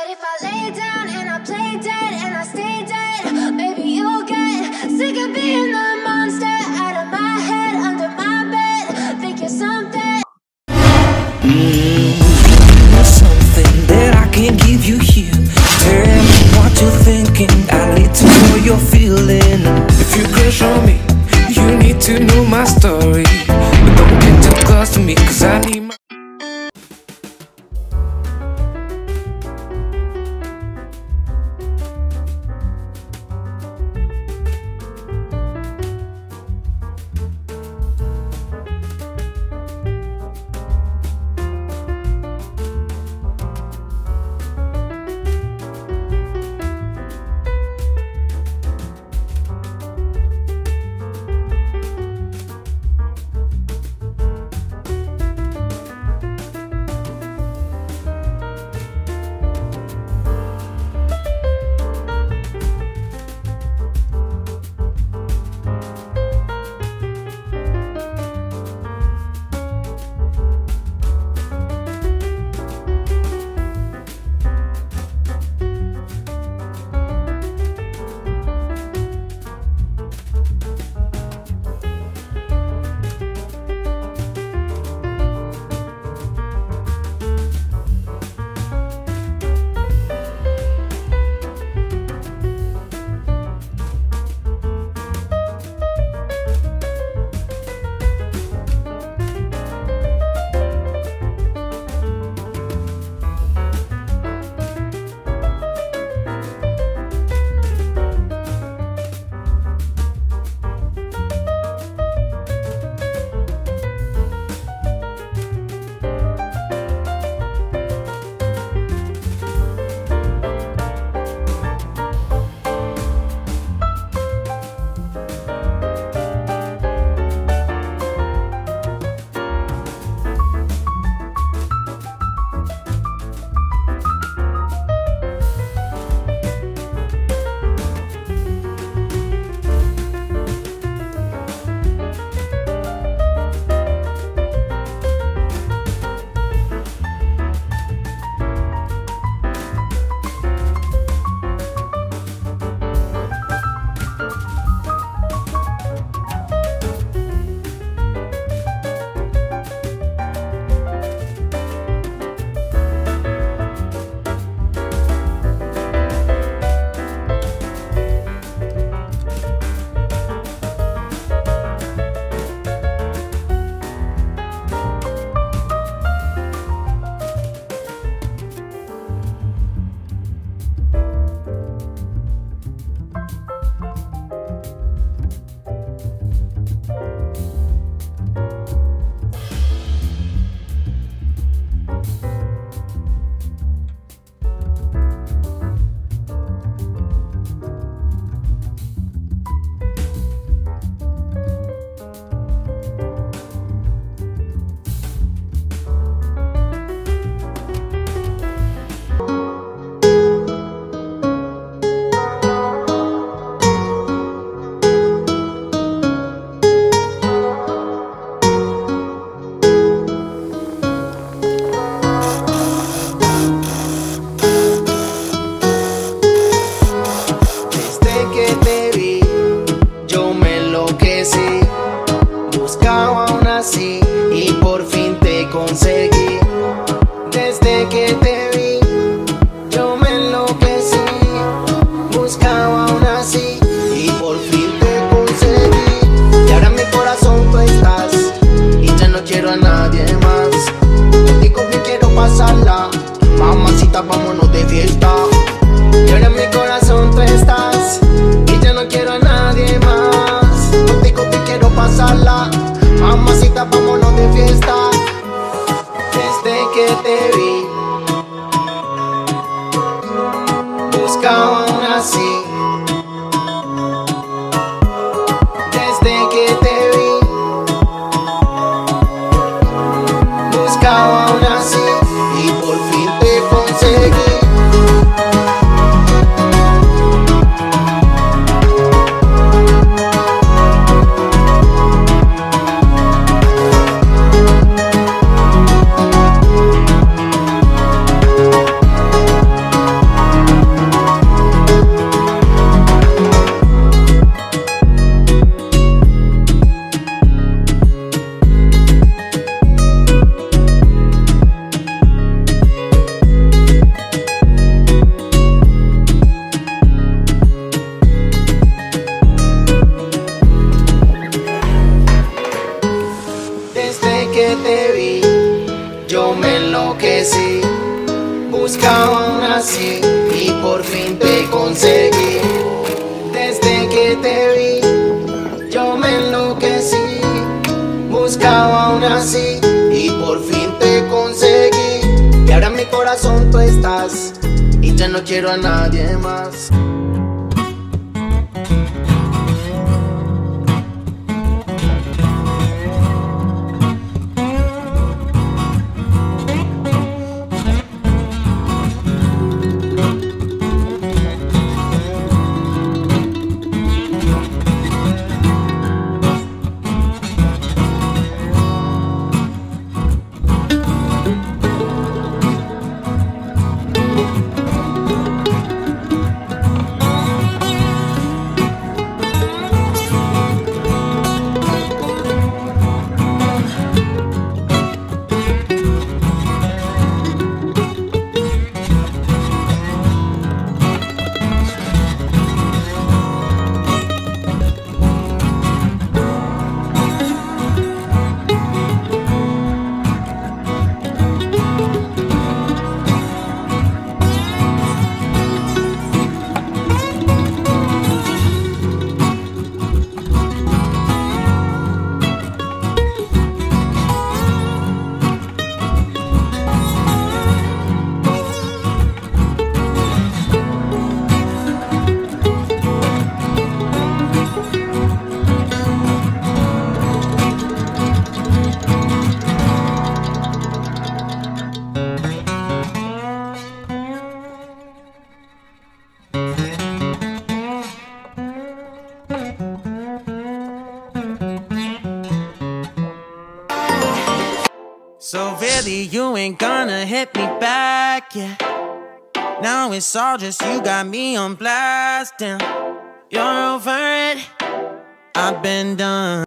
But if I lay down and I play dead and I stay dead, maybe you'll get sick of being the monster out of my head, under my bed. Think you're something. Something that I can't give you here. Tell me what you're thinking. I need to know you're feeling. If you crush on me, you need to know my story. But don't get too close to me, cause I need my vámonos de fiesta. Y ahora en mi corazón tú estás y ya no quiero a nadie más. Contigo te quiero pasarla, mamacita, vámonos de fiesta. Desde que te vi buscaba una así. Desde que te vi buscaba una así y por fin te conseguí. Buscaba una así y por fin te conseguí. Desde que te vi, yo me enloquecí. Buscaba una así y por fin te conseguí. Y ahora en mi corazón tú estás y ya no quiero a nadie más. So really you ain't gonna hit me back, yeah. Now it's all just you got me on blast, damn. You're over it, I've been done.